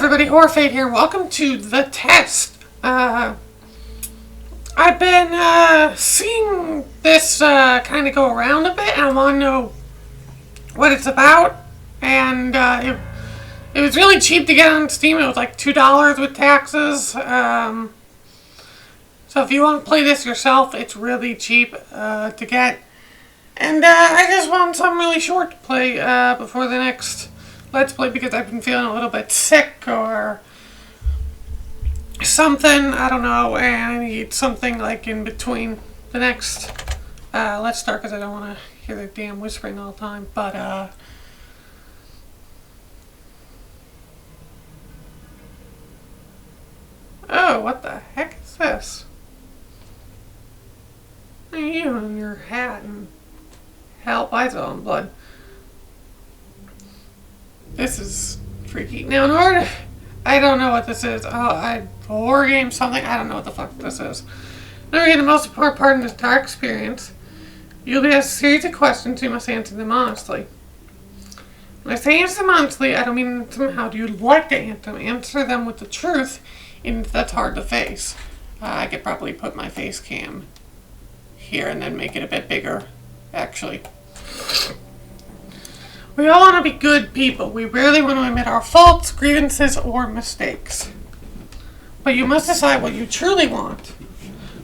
everybody, Horfade here. Welcome to the test. I've been seeing this kind of go around a bit, and I want to know what it's about. And it was really cheap to get on Steam. It was like $2 with taxes. So if you want to play this yourself, it's really cheap to get. And I just want something really short to play before the next Let's Play, because I've been feeling a little bit sick or something, I don't know, and I need something like in between the next Let's Start, because I don't want to hear the damn whispering all the time, but oh, what the heck is this? You and your hat and help, eyes on blood. This is freaky. Now, in order to, I don't know what this is. Horror game, something. I don't know what the fuck this is. In order to get the most important part in this entire experience, you'll be asked a series of questions. You must answer them honestly. When I say answer them honestly, I don't mean somehow do you like to answer them. Answer them with the truth, and that's hard to face. I could probably put my face cam here and then make it a bit bigger, actually. We all want to be good people. We rarely want to admit our faults, grievances, or mistakes. But you must decide what you truly want.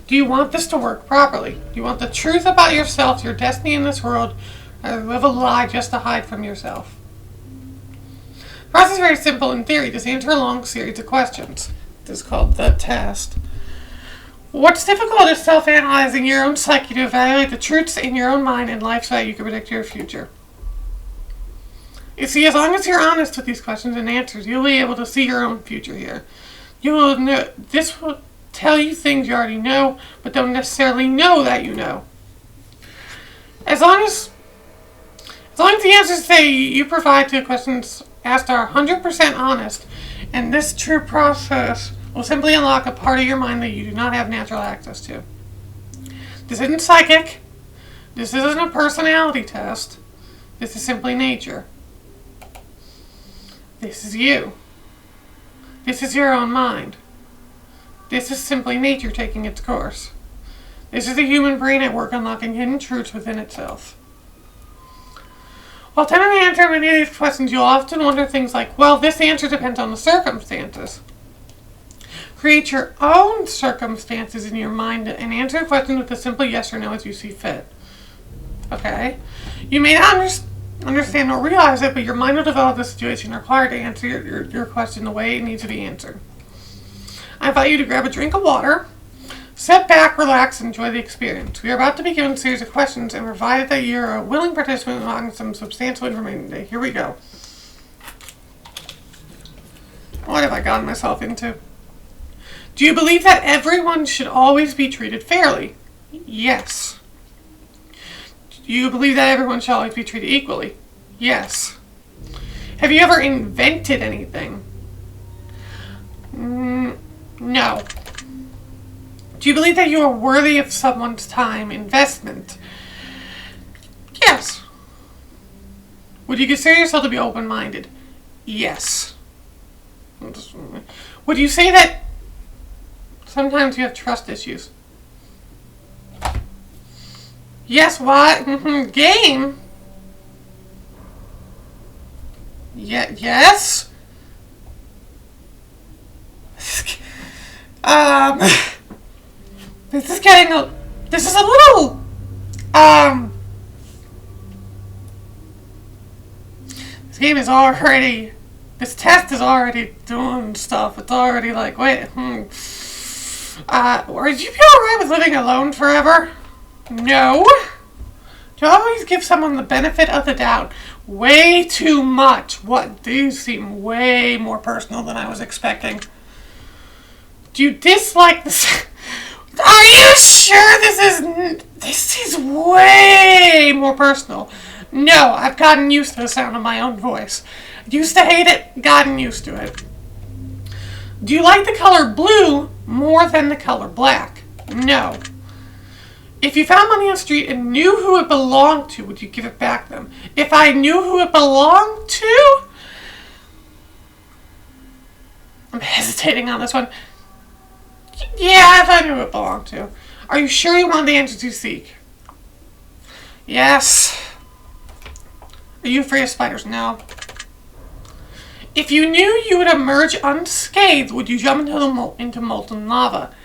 Do you want this to work properly? Do you want the truth about yourself, your destiny in this world, or live a lie just to hide from yourself? The process is very simple in theory. Just answer a long series of questions. This is called the test. What's difficult is self-analyzing your own psyche to evaluate the truths in your own mind and life so that you can predict your future. You see, as long as you're honest with these questions and answers, you'll be able to see your own future here. You will know, this will tell you things you already know, but don't necessarily know that you know. As long as the answers say you provide to the questions asked are 100% honest, and this true process will simply unlock a part of your mind that you do not have natural access to. This isn't psychic. This isn't a personality test. This is simply nature. This is you. This is your own mind. This is simply nature taking its course. This is the human brain at work unlocking hidden truths within itself. While attempting to answer many of these questions, you'll often wonder things like, well, this answer depends on the circumstances. Create your own circumstances in your mind and answer the question with a simple yes or no as you see fit. Okay? You may not understand or realize it, but your mind will develop the situation required to answer your question the way it needs to be answered. I invite you to grab a drink of water, sit back, relax, and enjoy the experience. We are about to be given a series of questions, and provided that you're a willing participant wanting some substantial information today. Here we go. What have I gotten myself into? Do you believe that everyone should always be treated fairly? Yes. Do you believe that everyone should always be treated equally? Yes. Have you ever invented anything? No. Do you believe that you are worthy of someone's time investment? Yes. Would you consider yourself to be open-minded? Yes. Would you say that sometimes you have trust issues? Yes, what? Game? Yes? This is getting this is a little, this game is already, this test is already doing stuff. It's already like, wait, would you be alright with living alone forever? No. Do you always give someone the benefit of the doubt? Way too much. What? These seem way more personal than I was expecting. Do you dislike this? Are you sure this is way more personal? No, I've gotten used to the sound of my own voice. Used to hate it, gotten used to it. Do you like the color blue more than the color black? No. If you found money on the street and knew who it belonged to, would you give it back to them? If I knew who it belonged to? I'm hesitating on this one. Yeah, if I knew it belonged to. Are you sure you want the answers you seek? Yes. Are you afraid of spiders? No. If you knew you would emerge unscathed, would you jump into molten lava?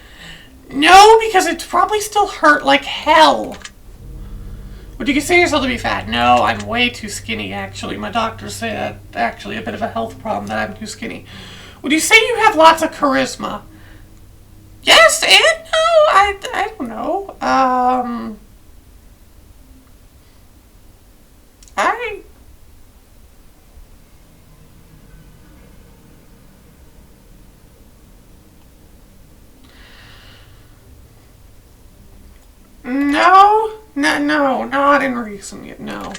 No, because it'd probably still hurt like hell. Would you consider yourself to be fat? No, I'm way too skinny, actually. My doctors say that's actually a bit of a health problem, that I'm too skinny. Would you say you have lots of charisma? Yes and no. I don't know. No, not in recent yet, no.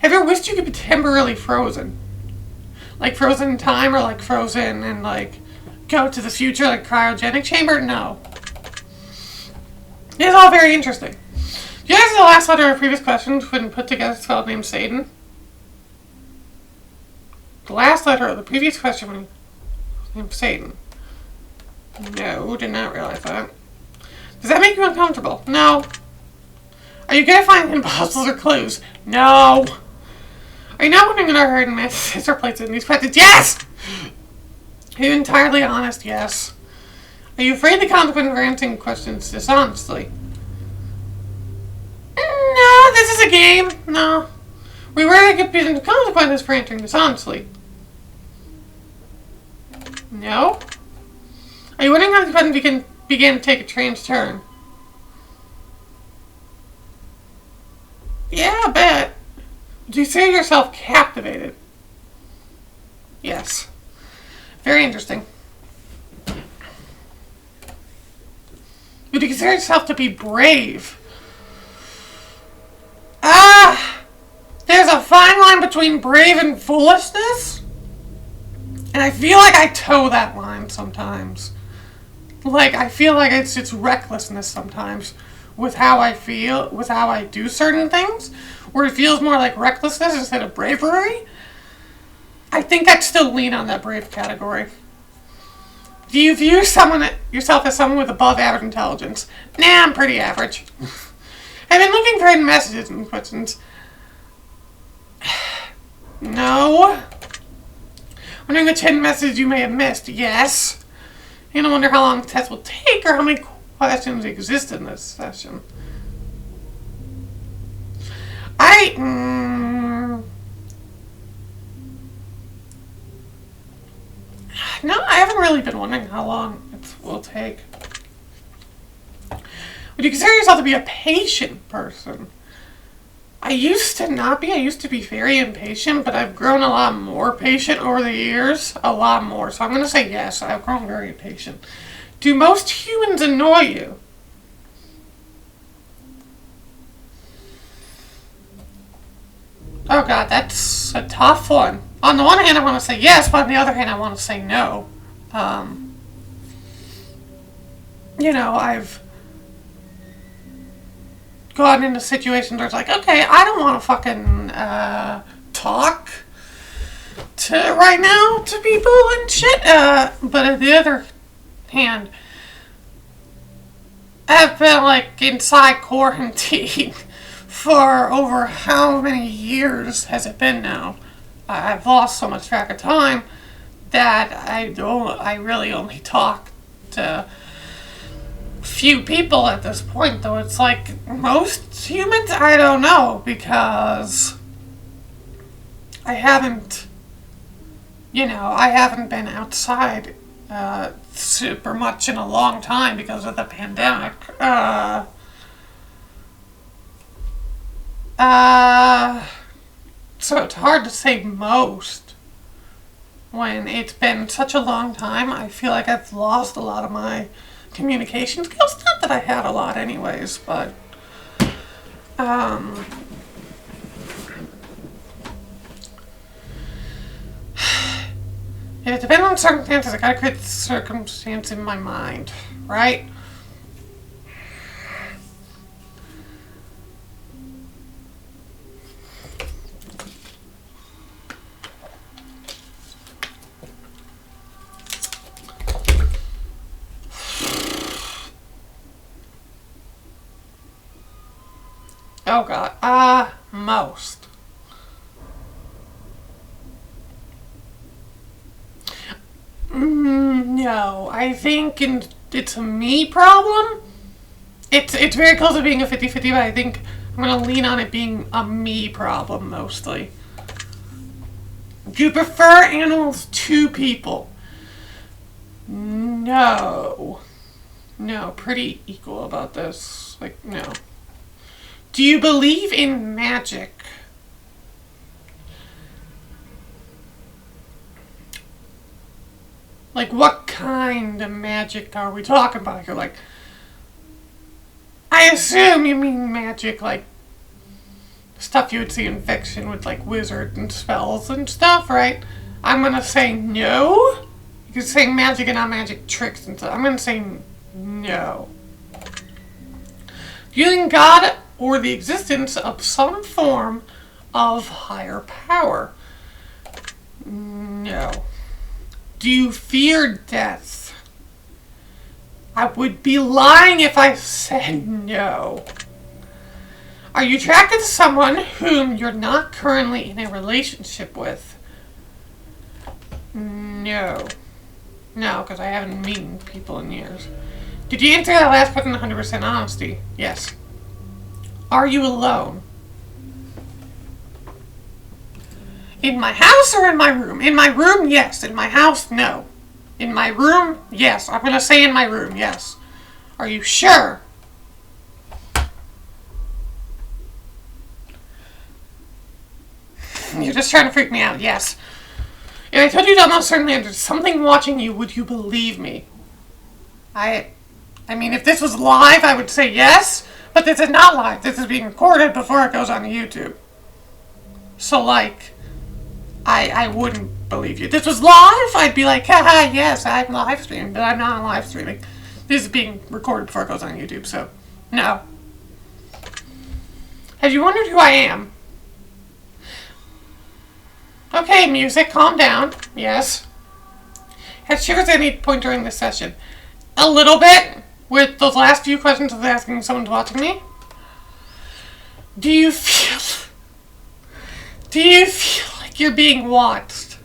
Have you ever wished you could be temporarily frozen? Like frozen in time, or like frozen and like go to the future, like cryogenic chamber? No. It's all very interesting. Do you guys know the last letter of previous questions when put together spelled named Satan? The last letter of the previous question when named Satan. No, did not realize that. Does that make you uncomfortable? No. Are you good at finding imposters or clues? No. Are you not wondering in our hurry and miss or places in these questions? Yes! Are you entirely honest? Yes. Are you afraid of the consequence of answering questions dishonestly? No, this is a game. No. We rarely get the consequences for answering dishonestly. No. Are you wondering how the question began to take a strange turn? Yeah, I bet. Do you see yourself captivated? Yes. Very interesting. Would you consider yourself to be brave? There's a fine line between brave and foolishness. And I feel like I toe that line sometimes. Like, I feel like it's recklessness sometimes with how I feel, with how I do certain things, where it feels more like recklessness instead of bravery. I think I'd still lean on that brave category. Do you view yourself as someone with above average intelligence? Nah, I'm pretty average. I've been looking for hidden messages and questions. No. Wondering which hidden message you may have missed? Yes. You don't wonder how long the test will take or how many questions exist in this session. No, I haven't really been wondering how long it will take. Would you consider yourself to be a patient person? I used to not be. I used to be very impatient, but I've grown a lot more patient over the years. A lot more. So I'm going to say yes, I've grown very patient. Do most humans annoy you? Oh god, that's a tough one. On the one hand, I want to say yes, but on the other hand, I want to say no. I've gone into situations where it's like, okay, I don't want to fucking talk to right now to people and shit. But on the other hand, I've been like inside quarantine for over how many years has it been now? I've lost so much track of time that I really only talk to few people at this point, though. It's like most humans, I don't know, because I haven't been outside super much in a long time because of the pandemic. So it's hard to say most. When it's been such a long time, I feel like I've lost a lot of my communication skills. Not that I had a lot anyways, but if it depends on circumstances, I gotta create the circumstance in my mind, right? Oh god. Most. No, I think it's a me problem. It's very close to being a 50-50, but I think I'm going to lean on it being a me problem mostly. Do you prefer animals to people? No. No, pretty equal about this. Like, no. Do you believe in magic? Like, what kind of magic are we talking about? You're like, I assume you mean magic, like, stuff you would see in fiction with, like, wizards and spells and stuff, right? I'm gonna say no. You're saying magic and not magic tricks and stuff. I'm gonna say no. Do you think God or the existence of some form of higher power? No. Do you fear death? I would be lying if I said no. Are you attracted to someone whom you're not currently in a relationship with? No. No, because I haven't met people in years. Did you answer that last question with 100% honesty? Yes. Are you alone? In my house or in my room? In my room, yes. In my house, no. In my room, yes. I'm going to say in my room, yes. Are you sure? You're just trying to freak me out, yes. If I told you that almost certainly there's something watching you, would you believe me? I mean, if this was live, I would say yes. But this is not live. This is being recorded before it goes on YouTube. So, like, I wouldn't believe you. If this was live, I'd be like, haha, yes, I'm live streaming, but I'm not live streaming. This is being recorded before it goes on YouTube, so, no. Have you wondered who I am? Okay, music, calm down. Yes. Had shivers at any point during this session? A little bit. With those last few questions of asking someone's watching me. Do you feel like you're being watched?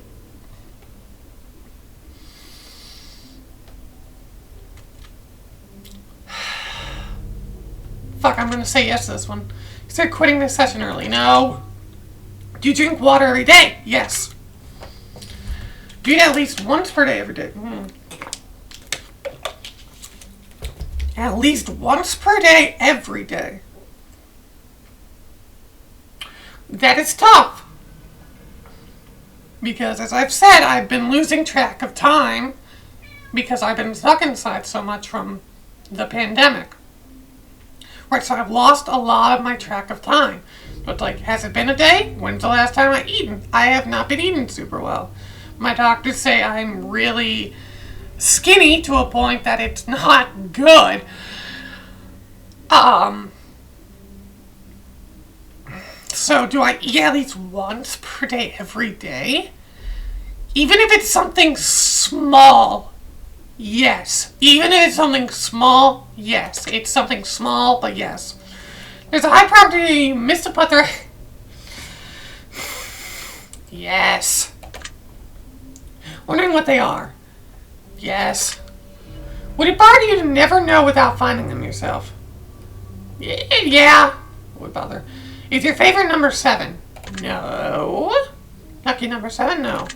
Fuck, I'm gonna say yes to this one. You said quitting this session early. No. Do you drink water every day? Yes. Do you eat at least once per day every day? At least once per day, every day. That is tough. Because, as I've said, I've been losing track of time because I've been stuck inside so much from the pandemic. Right, so I've lost a lot of my track of time. But, like, has it been a day? When's the last time I've eaten? I have not been eating super well. My doctors say I'm really skinny to a point that it's not good. So do I eat at least once per day every day? Even if it's something small, yes. Even if it's something small, yes. It's something small, but yes. There's a high probability you missed a putter. Yes. Wondering what they are. Yes. Would it bother you to never know without finding them yourself? Yeah. Would bother. Is your favorite number 7? No. Lucky number 7? No.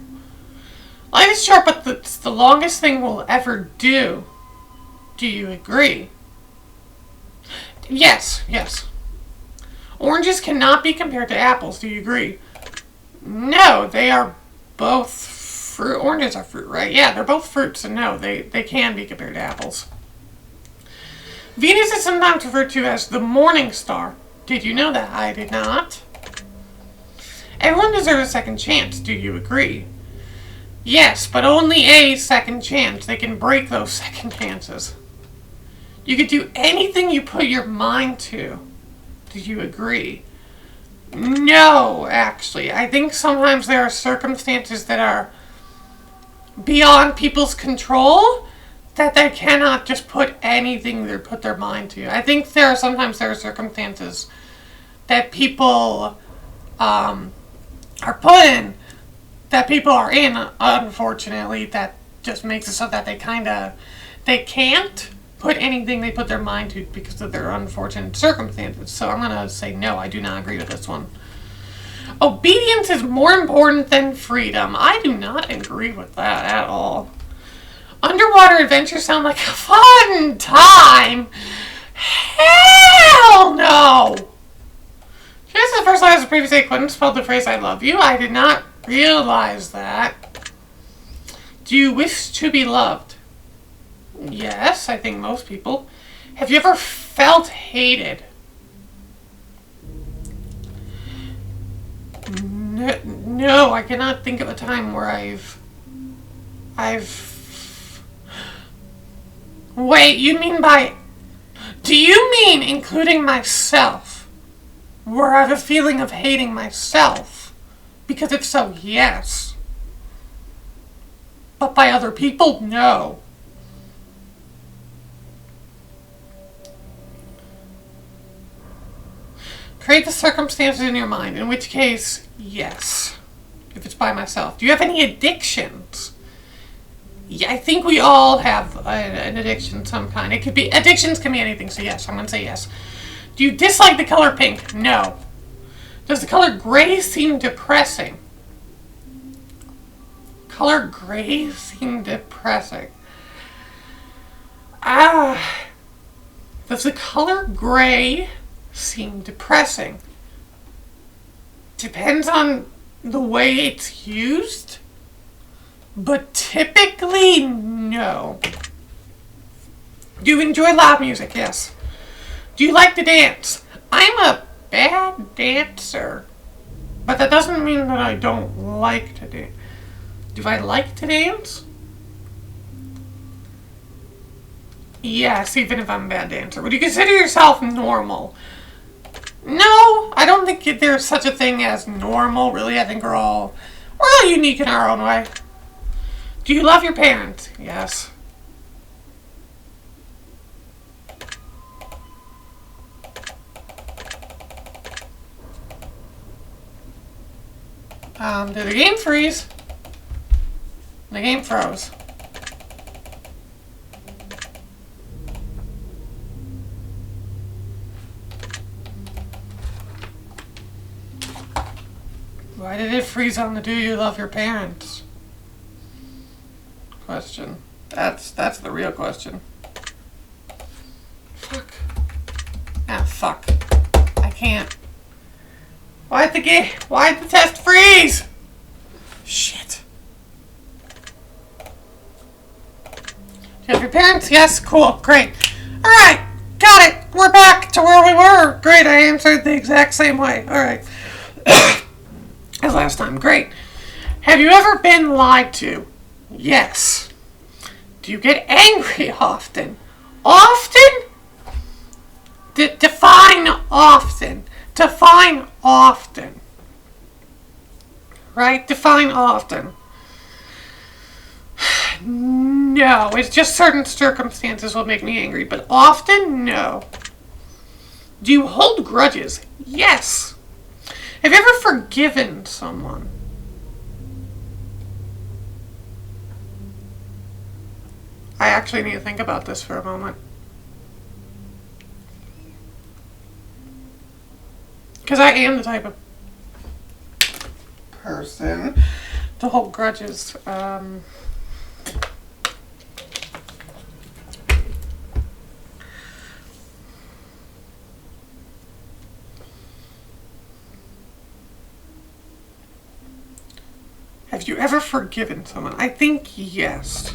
Life is short, but it's the longest thing we'll ever do. Do you agree? Yes. Yes. Oranges cannot be compared to apples. Do you agree? No, they are both fruit. Oranges are fruit, right? Yeah, they're both fruits, and no, they can be compared to apples. Venus is sometimes referred to as the morning star. Did you know that? I did not. Everyone deserves a second chance. Do you agree? Yes, but only a second chance. They can break those second chances. You could do anything you put your mind to. Do you agree? No, actually. I think sometimes there are circumstances that are beyond people's control that they cannot just put anything they put their mind to. I think there are circumstances that people are put in, that people are in, unfortunately, that just makes it so that they can't put anything they put their mind to because of their unfortunate circumstances. So I'm going to say no, I do not agree with this one. Obedience is more important than freedom. I do not agree with that at all. Underwater adventures sound like a fun time. Hell no! This is the first time I previously couldn't spell the phrase I love you. I did not realize that. Do you wish to be loved? Yes, I think most people. Have you ever felt hated? No, I cannot think of a time where I've... Wait, you mean by... Do you mean including myself? Where I have a feeling of hating myself? Because if so, yes. But by other people, no. Create the circumstances in your mind, in which case, yes. If it's by myself. Do you have any addictions? Yeah, I think we all have an addiction of some kind. It could be, addictions can be anything, so yes, I'm going to say yes. Do you dislike the color pink? No. Does the color gray seem depressing? Color gray seem depressing. Does the color gray seem depressing? Depends on the way it's used, but typically no. Do you enjoy loud music? Yes. Do you like to dance? I'm a bad dancer, but that doesn't mean that I don't like to dance. Do I like to dance? Yes, even if I'm a bad dancer. Would you consider yourself normal? No, I don't think there's such a thing as normal, really. I think we're all unique in our own way. Do you love your parents? Yes. Did the game freeze? The game froze. Why did it freeze on the do you love your parents question? That's the real question. Fuck. Ah, fuck. I can't. Why'd the test freeze? Shit. Do you have your parents? Yes, cool, great. Alright, got it. We're back to where we were. Great, I answered the exact same way. Alright. As last time, great. Have you ever been lied to? Yes. Do you get angry often? Often? Define often. Define often. Right? Define often. No, it's just certain circumstances will make me angry, but often, no. Do you hold grudges? Yes. Have you ever forgiven someone? I actually need to think about this for a moment. Because I am the type of person to hold grudges. Have you ever forgiven someone? I think yes.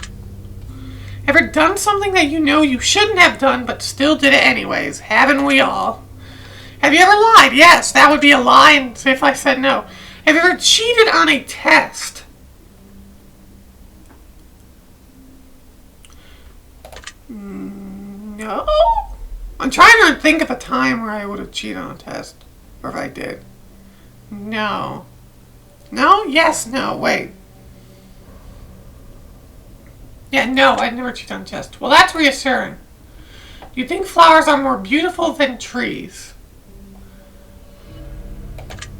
Ever done something that you know you shouldn't have done but still did it anyways? Haven't we all? Have you ever lied? Yes, that would be a lie if I said no. Have you ever cheated on a test? No? I'm trying to think of a time where I would have cheated on a test. Or if I did. No. No? Yes, no, wait. Yeah, no, I'd never cheat on chest. Well, that's reassuring. Do you think flowers are more beautiful than trees?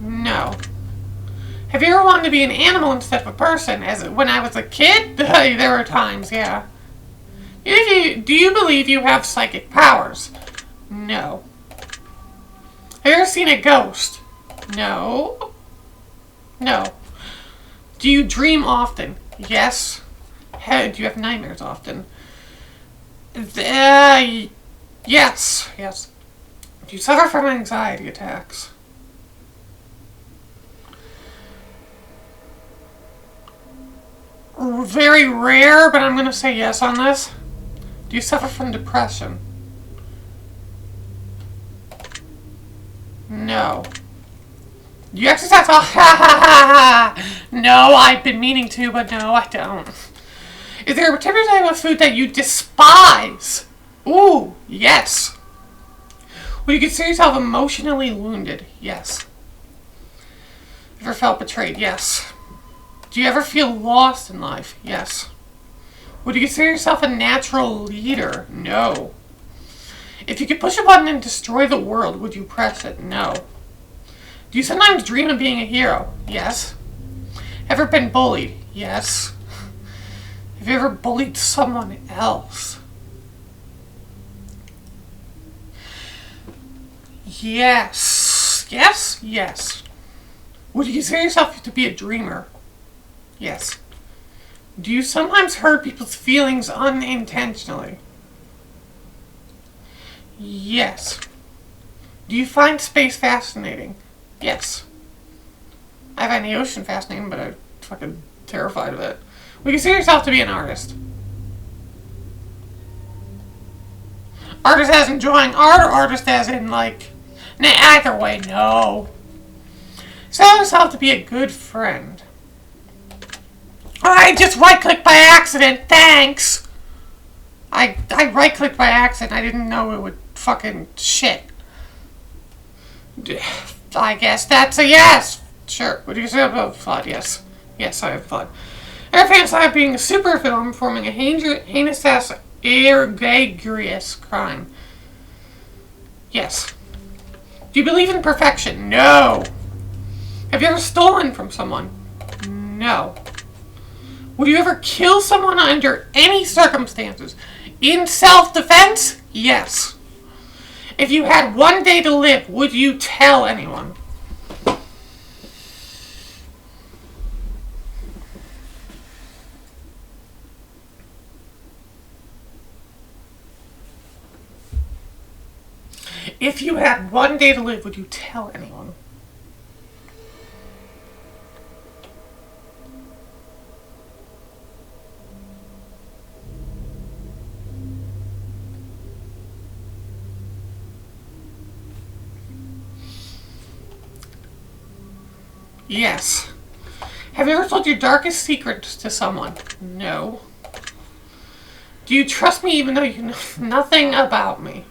No. Have you ever wanted to be an animal instead of a person? When I was a kid, there were times, yeah. Do you believe you have psychic powers? No. Have you ever seen a ghost? No. No. Do you dream often? Yes. Do you have nightmares often? Yes. Yes. Do you suffer from anxiety attacks? Very rare, but I'm going to say yes on this. Do you suffer from depression? No. Do you exercise? No, I've been meaning to, but no, I don't. Is there a particular type of food that you despise? Ooh, yes. Would you consider yourself emotionally wounded? Yes. Ever felt betrayed? Yes. Do you ever feel lost in life? Yes. Would you consider yourself a natural leader? No. If you could push a button and destroy the world, would you press it? No. Do you sometimes dream of being a hero? Yes. Ever been bullied? Yes. Have you ever bullied someone else? Yes. Yes? Yes. Would you consider yourself to be a dreamer? Yes. Do you sometimes hurt people's feelings unintentionally? Yes. Do you find space fascinating? Yes. I find the ocean fascinating, but I'm fucking terrified of it. Would you consider yourself to be an artist? Artist as enjoying art, or artist as in, like... Nah, either way, no. Consider yourself to be a good friend. I just right-clicked by accident, thanks! I right-clicked by accident, I didn't know it would fucking shit. I guess that's a yes! Sure, would you say about fun? Yes. Yes, I have fun. I fantasize being a supervillain performing a heinous ass egregious crime. Yes. Do you believe in perfection? No. Have you ever stolen from someone? No. Would you ever kill someone under any circumstances? In self-defense? Yes. If you had one day to live, would you tell anyone? If you had one day to live, would you tell anyone? Yes. Have you ever told your darkest secrets to someone? No. Do you trust me even though you know nothing about me?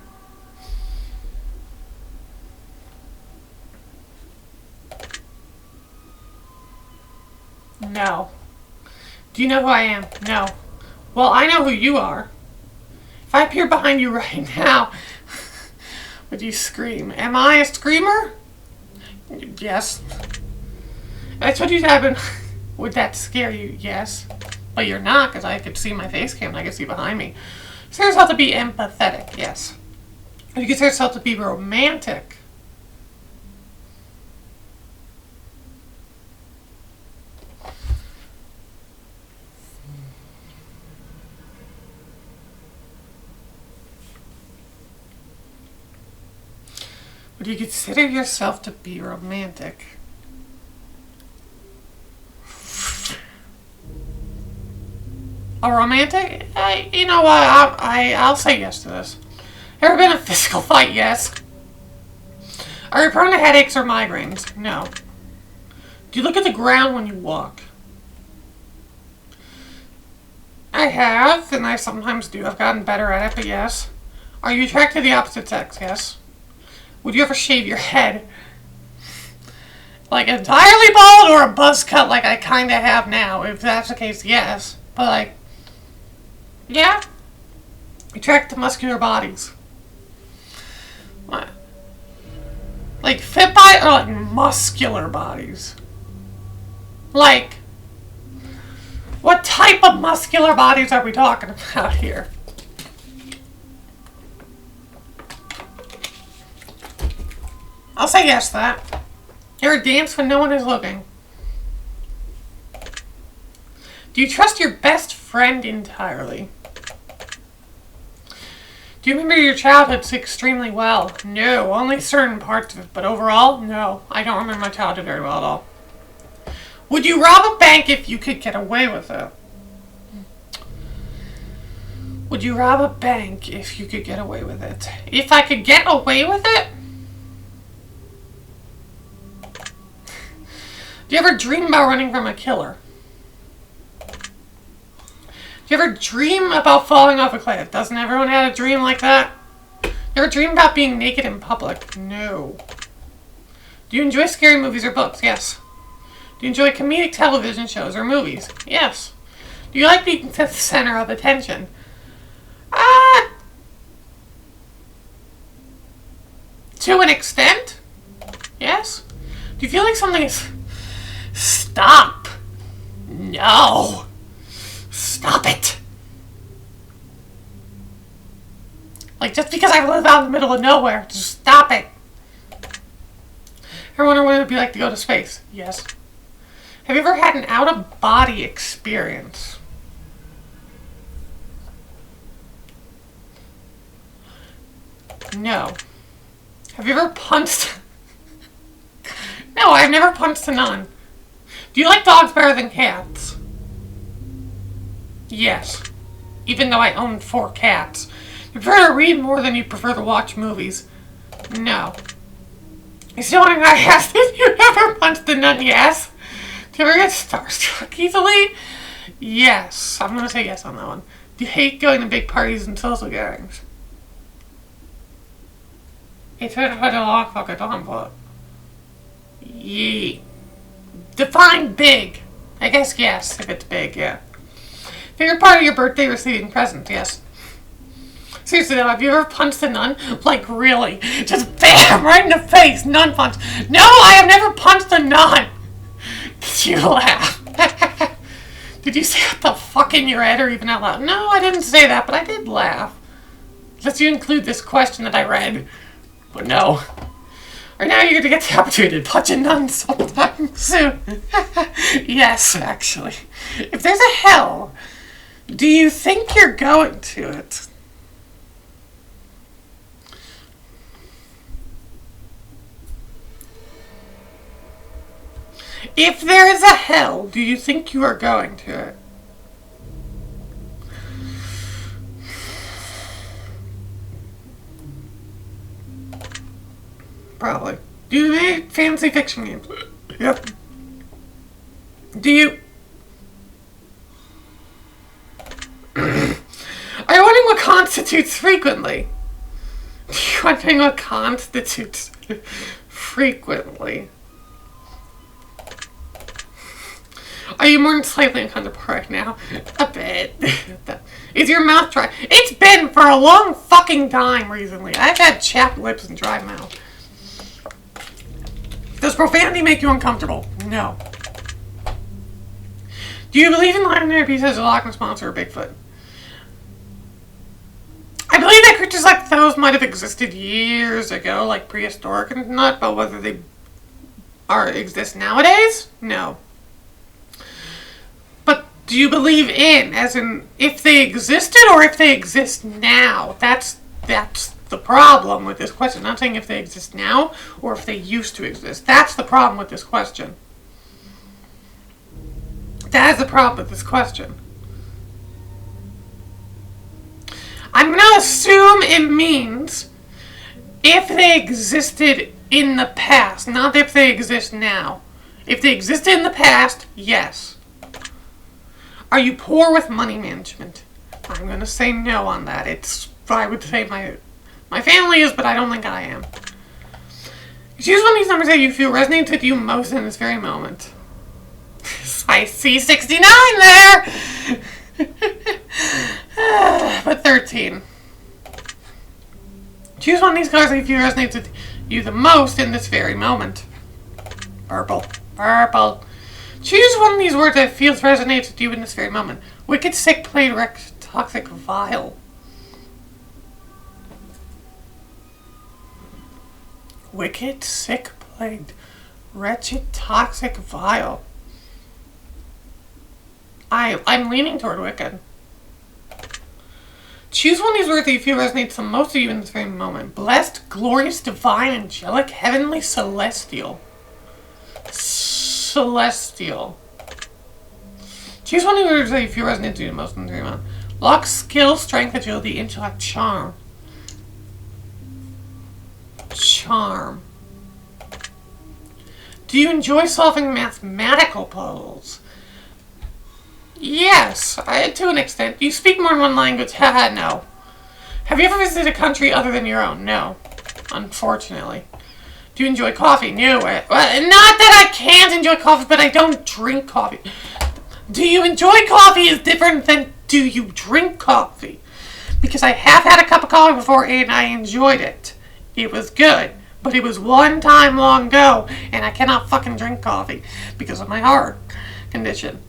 No. Do you know who I am? No. Well, I know who you are. If I appear behind you right now, would you scream? Am I a screamer? Yes. That's what you happen. Would that scare you? Yes. But you're not, because I could see my face cam and I could see behind me. Consider yourself to be empathetic. Yes. You consider yourself to be romantic. Would you consider yourself to be romantic? A romantic? You know what? I'll say yes to this. Ever been in a physical fight? Yes. Are you prone to headaches or migraines? No. Do you look at the ground when you walk? I have, and I sometimes do. I've gotten better at it, but yes. Are you attracted to the opposite sex? Yes. Would you ever shave your head? Like entirely bald or a buzz cut like I kinda have now? If that's the case, yes. But like, Yeah? Attract to muscular bodies. What? Like fit body or like muscular bodies? Like, what type of muscular bodies are we talking about here? I'll say yes to that. You ever dance when no one is looking? Do you trust your best friend entirely? Do you remember your childhood extremely well? No, only certain parts of it, but overall, no. I don't remember my childhood very well at all. Would you rob a bank if you could get away with it? Would you rob a bank if you could get away with it? If I could get away with it? Do you ever dream about running from a killer? Do you ever dream about falling off a cliff? Doesn't everyone have a dream like that? You ever dream about being naked in public? No. Do you enjoy scary movies or books? Yes. Do you enjoy comedic television shows or movies? Yes. Do you like being the center of attention? To an extent? Yes. Do you feel like something is... Stop. No. Stop it. Like, just because I live out in the middle of nowhere, just stop it. I wonder what it would be like to go to space. Yes. Have you ever had an out-of-body experience? No. Have you ever punched... No, I've never punched a nun. Do you like dogs better than cats? Yes. Even though I own 4 cats. You prefer to read more than you prefer to watch movies? No. You still wondering I asked if you ever punched a nun? Yes. Do you ever get starstruck easily? Yes. I'm going to say yes on that one. Do you hate going to big parties and social gatherings? It's a long fucking time, but... Yee. Define big. I guess yes, if it's big, yeah. Favorite part of your birthday, receiving presents, yes. Seriously though, have you ever punched a nun? Like really? Just bam, right in the face, nun punch. No, I have never punched a nun. Did you laugh? Did you say what the fuck in your head or even out loud? No, I didn't say that, but I did laugh. Unless you include this question that I read. But no. Right now you're gonna get the opportunity to punch a nun sometime soon. Yes, actually. If there's a hell, do you think you're going to it? If there is a hell, do you think you are going to it? Probably. Do you make fancy fiction games? Yep. Do you... Are you wondering what constitutes frequently? You're wondering what constitutes frequently? Are you more than slightly uncomfortable right now? A bit. Is your mouth dry? It's been for a long fucking time recently. I've had chapped lips and dry mouth. Does profanity make you uncomfortable? No. Do you believe in legendary pieces of Loch Ness Monster or Bigfoot? I believe that creatures like those might have existed years ago, like prehistoric and not, but whether they exist nowadays? No. But do you believe in, as in, if they existed or if they exist now? That's the problem with this question. I'm not saying if they exist now or if they used to exist. That's the problem with this question. That is the problem with this question. I'm going to assume it means if they existed in the past, not if they exist now. If they existed in the past, yes. Are you poor with money management? I'm going to say no on that. I would say my family is, but I don't think I am. Choose one of these numbers that you feel resonates with you most in this very moment. I see 69 there! But 13. Choose one of these colors that you feel resonates with you the most in this very moment. Purple. Purple. Choose one of these words that feels resonates with you in this very moment. Wicked, sick, plain, wrecked, toxic, vile. Wicked, sick, plagued, wretched, toxic, vile. I'm leaning toward wicked. Choose one of these words that you feel resonates the most with you in this very moment. Blessed, glorious, divine, angelic, heavenly, celestial. Celestial. Choose one of the words that you feel resonates with you the most in the very moment. Luck, skill, strength, agility, intellect, charm. Charm. Do you enjoy solving mathematical puzzles? Yes, to an extent. Do you speak more than one language? Haha, no. Have you ever visited a country other than your own? No. Unfortunately. Do you enjoy coffee? No. Not that I can't enjoy coffee, but I don't drink coffee. Do you enjoy coffee is different than do you drink coffee? Because I have had a cup of coffee before and I enjoyed it. It was good. But it was one time long ago and I cannot fucking drink coffee because of my heart condition.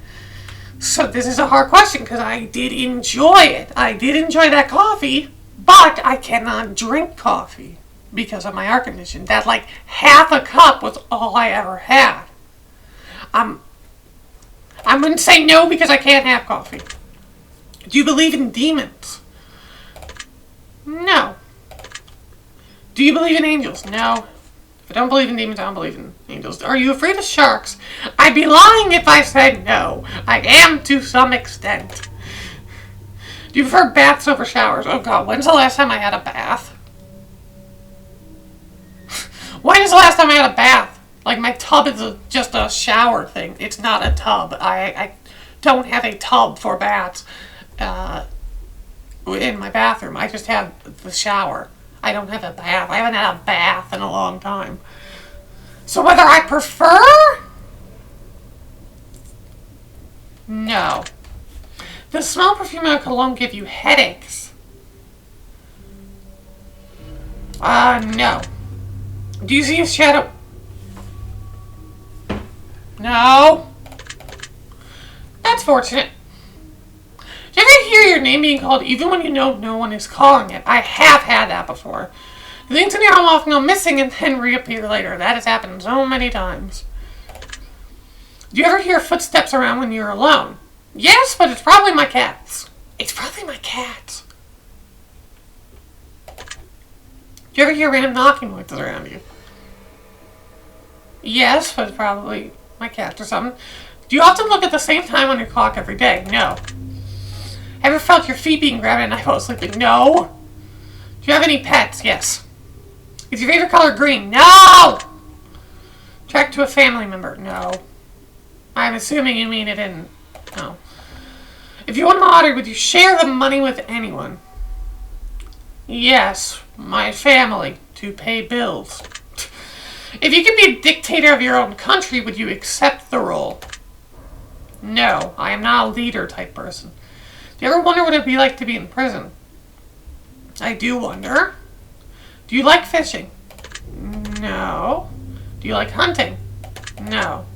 So this is a hard question because I did enjoy it. I did enjoy that coffee, but I cannot drink coffee because of my heart condition. That like half a cup was all I ever had. I'm going to say no because I can't have coffee. Do you believe in demons? No. Do you believe in angels? No. If I don't believe in demons, I don't believe in angels. Are you afraid of sharks? I'd be lying if I said no. I am to some extent. Do you prefer baths over showers? Oh god, when's the last time I had a bath? When is the last time I had a bath? Like my tub is just a shower thing. It's not a tub. I don't have a tub for baths in my bathroom. I just have the shower. I don't have a bath. I haven't had a bath in a long time. So whether I prefer? No. Does smell perfume or cologne give you headaches? No. Do you see a shadow? No. That's fortunate. Do you ever hear your name being called even when you know no one is calling it? I have had that before. Things in your home often go missing and then reappear later. That has happened so many times. Do you ever hear footsteps around when you're alone? Yes, but it's probably my cats. It's probably my cats. Do you ever hear random knocking noises around you? Yes, but it's probably my cats or something. Do you often look at the same time on your clock every day? No. Ever felt your feet being grabbed at night while sleeping? No. Do you have any pets? Yes. Is your favorite color green? No. Tracked to a family member? No. I'm assuming you mean it didn't. No. If you won the lottery, would you share the money with anyone? Yes, my family, to pay bills. If you could be a dictator of your own country, would you accept the role? No, I am not a leader type person. Do you ever wonder what it would be like to be in prison? I do wonder. Do you like fishing? No. Do you like hunting? No.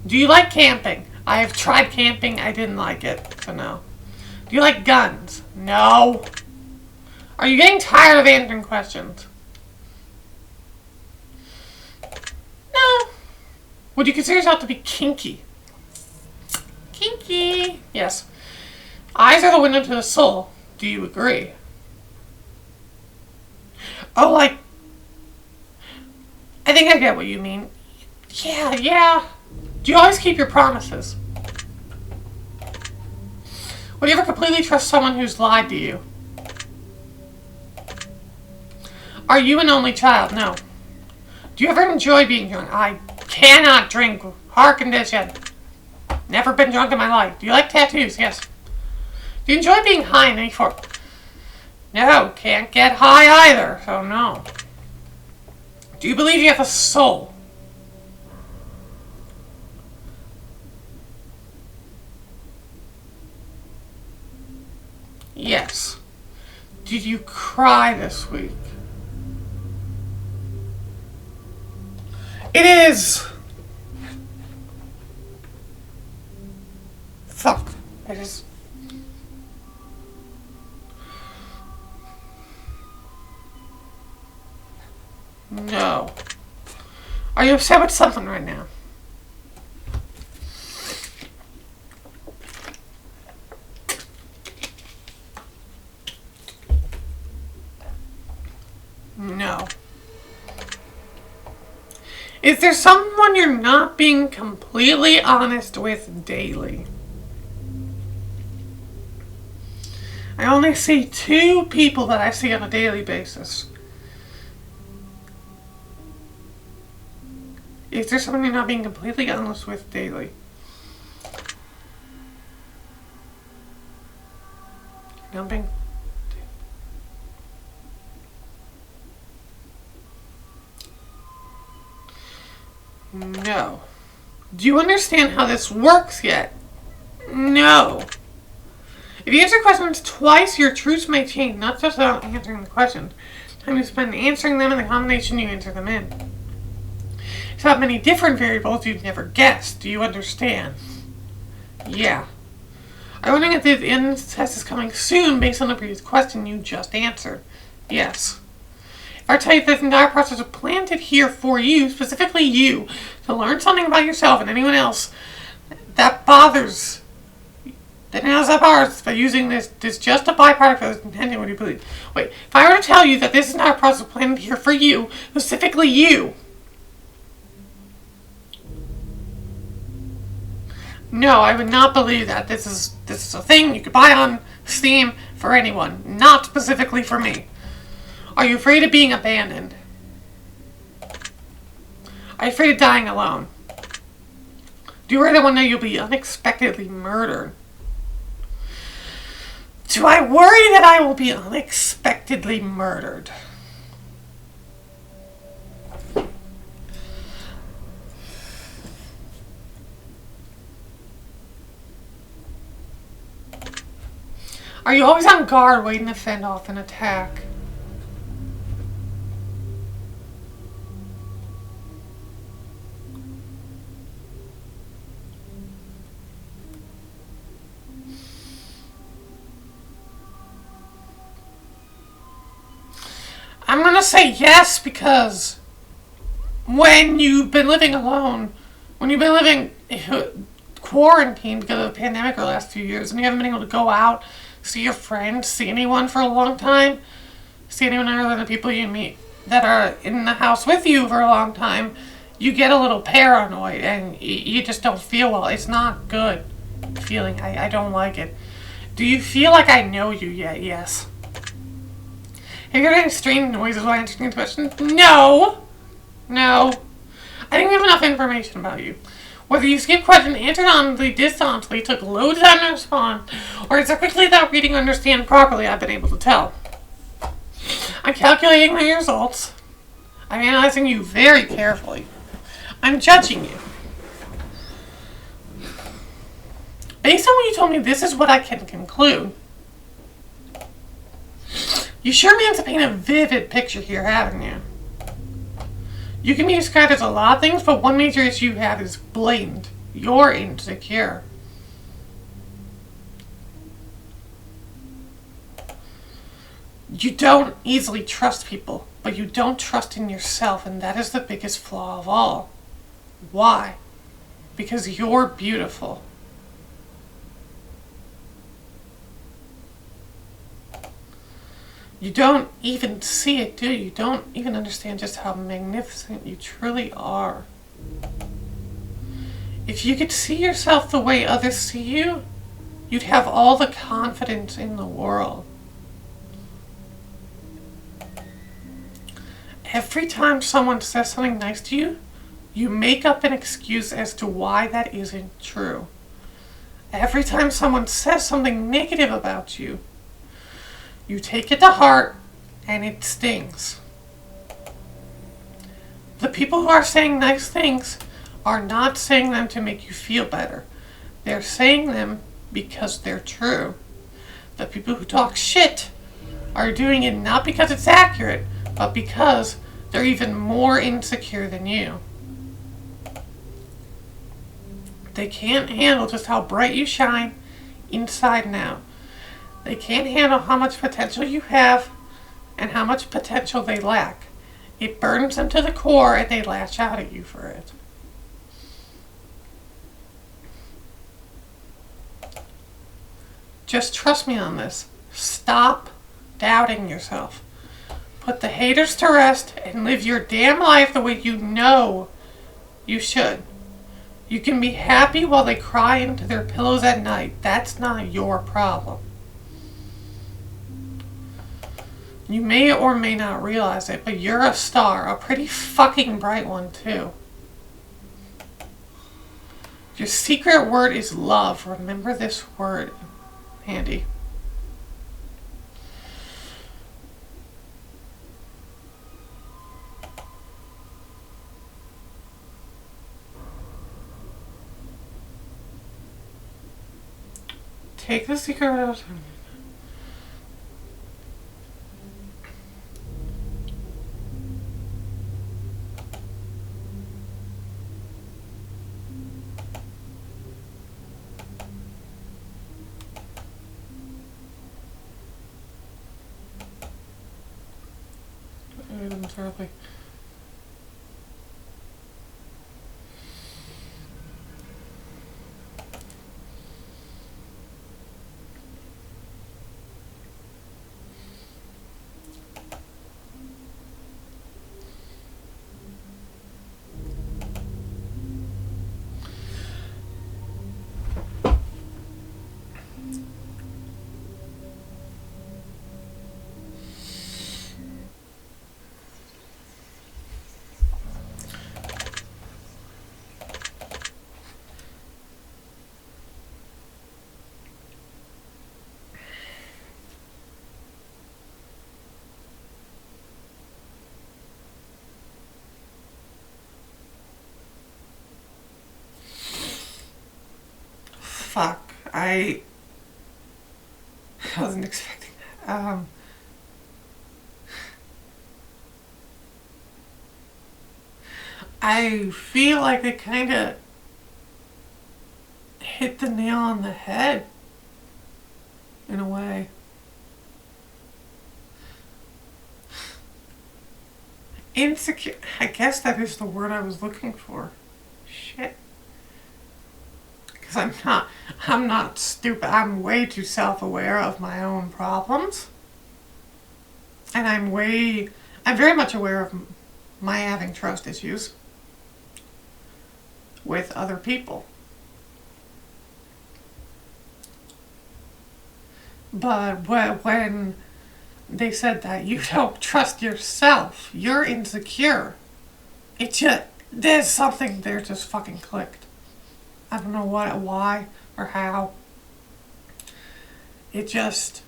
Do you like camping? I have tried camping. I didn't like it, so no. Do you like guns? No. Are you getting tired of answering questions? No. Would you consider yourself to be kinky? Kinky. Yes. Eyes are the window to the soul. Do you agree? Oh, like... I think I get what you mean. Yeah. Do you always keep your promises? Would you ever completely trust someone who's lied to you? Are you an only child? No. Do you ever enjoy being drunk? I cannot drink. Heart condition. Never been drunk in my life. Do you like tattoos? Yes. Do you enjoy being high in any form? No, can't get high either, so no. Do you believe you have a soul? Yes. Did you cry this week? It is. Fuck. It is. No. Are you upset with something right now? No. Is there someone you're not being completely honest with daily? I only see 2 people that I see on a daily basis. Is there someone you're not being completely honest with daily? Not being... No. Do you understand how this works yet? No. If you answer questions twice, your truths may change, not just about answering the question. Time you spend answering them and the combination you answer them in. It's about many different variables you'd never guessed. Do you understand? Yeah. I'm wondering if the end of the test is coming soon based on the previous question you just answered. Yes. If I tell you this entire process is planted here for you, specifically you, to learn something about yourself and anyone else that bothers, that knows that bothers by using this just a byproduct of intending what you believe. Wait, if I were to tell you that this entire process is planted here for you, specifically you, no, I would not believe that. This is a thing you could buy on Steam for anyone, not specifically for me. Are you afraid of being abandoned? Are you afraid of dying alone? Do you worry that one day you'll be unexpectedly murdered? Do I worry that I will be unexpectedly murdered? Are you always on guard waiting to fend off an attack? I'm gonna say yes because when you've been living alone, when you've been living quarantined because of the pandemic for the last few years and you haven't been able to go out, see your friends, see anyone for a long time, see anyone other than the people you meet that are in the house with you for a long time, you get a little paranoid and you just don't feel well. It's not good feeling. I don't like it. Do you feel like I know you yet? Yes. Have you heard any strange noises while answering the question? No. No. I think we have enough information about you. Whether you skip questions, answered honestly, dishonestly, took loads of time to respond, or answered quickly without reading or understand properly, I've been able to tell. I'm calculating my results. I'm analyzing you very carefully. I'm judging you. Based on what you told me, this is what I can conclude. You sure managed to paint a vivid picture here, haven't you? You can be described as a lot of things, but one major issue you have is blatant. You're insecure. You don't easily trust people, but you don't trust in yourself, and that is the biggest flaw of all. Why? Because you're beautiful. You don't even see it, do you? You don't even understand just how magnificent you truly are. If you could see yourself the way others see you, you'd have all the confidence in the world. Every time someone says something nice to you, you make up an excuse as to why that isn't true. Every time someone says something negative about you, you take it to heart and it stings. The people who are saying nice things are not saying them to make you feel better. They're saying them because they're true. The people who talk shit are doing it not because it's accurate, but because they're even more insecure than you. They can't handle just how bright you shine inside and out. They can't handle how much potential you have and how much potential they lack. It burns them to the core and they lash out at you for it. Just trust me on this. Stop doubting yourself. Put the haters to rest and live your damn life the way you know you should. You can be happy while they cry into their pillows at night. That's not your problem. You may or may not realize it, but you're a star, a pretty fucking bright one too. Your secret word is love. Remember this word, Andy. Take the secret out. Terribly. Fuck. I wasn't expecting that. I feel like they kind of hit the nail on the head in a way. Insecure. I guess that is the word I was looking for. Shit. Because I'm not stupid. I'm way too self-aware of my own problems. And I'm very much aware of my having trust issues with other people. But when they said that you don't trust yourself, you're insecure, there's something there just fucking clicked. I don't know why, or how. It just,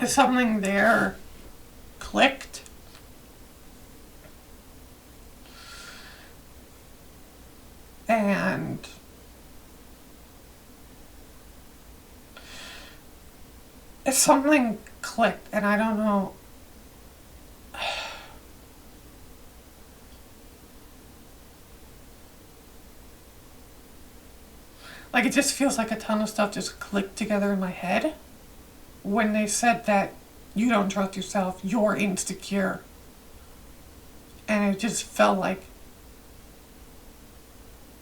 something there clicked. And something clicked, and I don't know. Like, it just feels like a ton of stuff just clicked together in my head when they said that you don't trust yourself, you're insecure. And it just felt like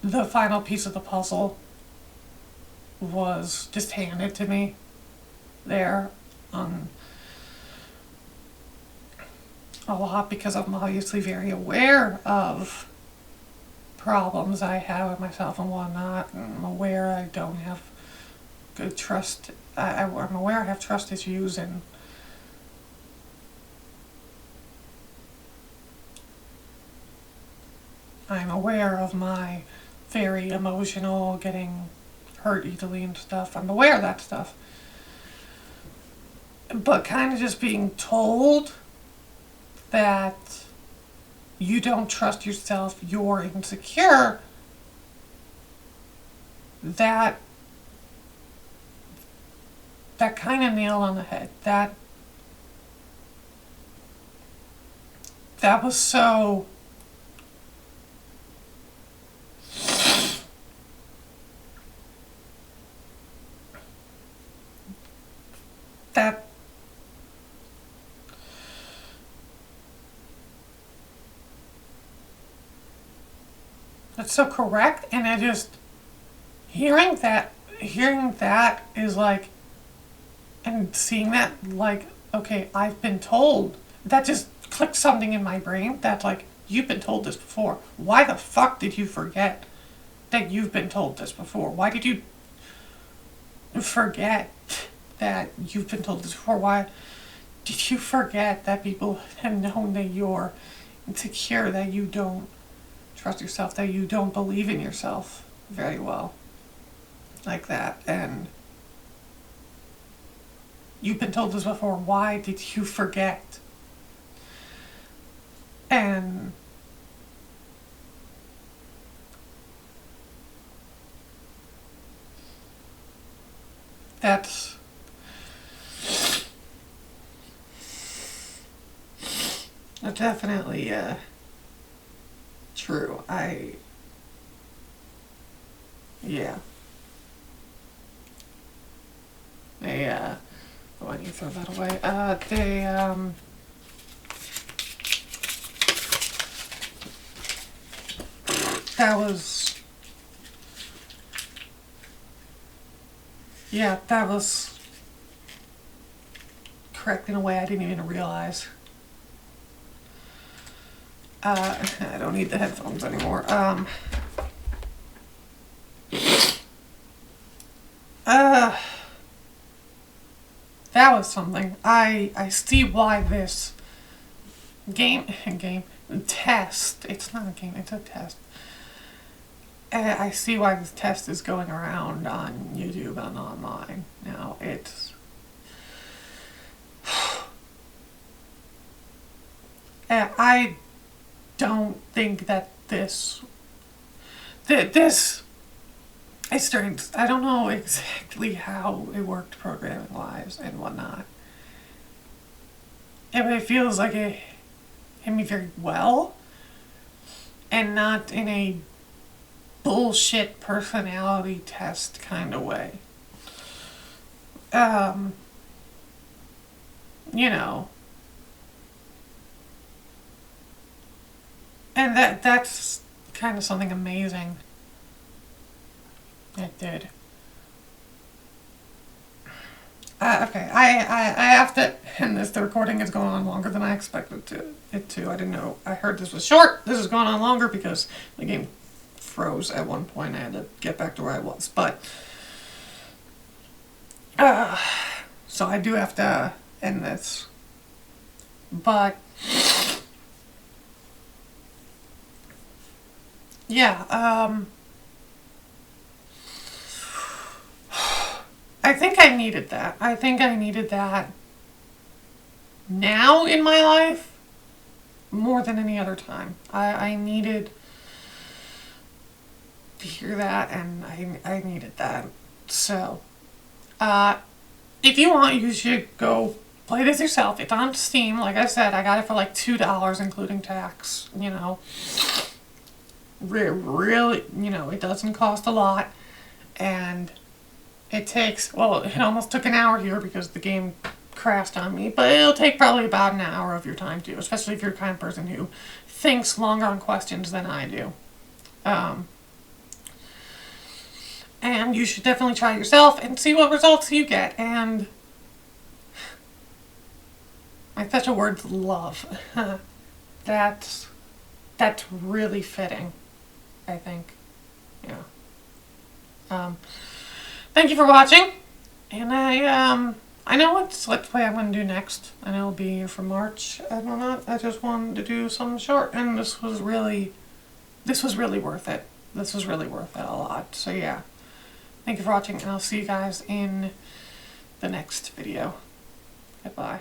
the final piece of the puzzle was just handed to me there. A lot, because I'm obviously very aware of problems I have with myself and whatnot. I'm aware I don't have good trust. I'm aware I have trust issues, and I'm aware of my very emotional, getting hurt easily and stuff. I'm aware of that stuff. But kind of just being told that you don't trust yourself, you're insecure, that kind of nailed on the head. That was so... That... That's so correct, and I just... Hearing that is like... And seeing that, like, okay, I've been told. That just clicked something in my brain that's like, you've been told this before. Why the fuck did you forget that you've been told this before? Why did you forget that you've been told this before? Why did you forget that people have known that you're insecure, that you don't trust yourself, that you don't believe in yourself very well? Like that. And you've been told this before. Why did you forget? And that's definitely true. Yeah. Oh, I need to throw that away. That was... Yeah, that was correct in a way I didn't even realize. I don't need the headphones anymore. That was something. I see why this test, it's not a game, it's a test. I see why this test is going around on YouTube and online. Now, it's... I don't think that this is starting to, I don't know exactly how it worked programming-wise and whatnot. But it feels like it hit me very well, and not in a bullshit personality test kind of way. You know. And that's kind of something amazing. It did. Okay, I have to end this. The recording is going on longer than I expected it to. I didn't know. I heard this was short. This is going on longer because the game froze at one point. I had to get back to where I was. But, so I do have to end this. But, yeah, I think I needed that. I think I needed that now in my life more than any other time. I needed to hear that, and I needed that. So, if you want, you should go play this yourself. It's on Steam. Like I said, I got it for like $2, including tax, you know. Really, you know, it doesn't cost a lot, and it takes, well, it almost took an hour here because the game crashed on me, but it'll take probably about an hour of your time too, especially if you're the kind of person who thinks longer on questions than I do. And you should definitely try it yourself and see what results you get. And I such a word, love. That's really fitting, I think. Yeah. Thank you for watching, and I know what Let's Play I'm going to do next. I know it'll be for March. I don't know. I just wanted to do something short, and this was really worth it. This was really worth it a lot. So yeah, thank you for watching, and I'll see you guys in the next video. Goodbye.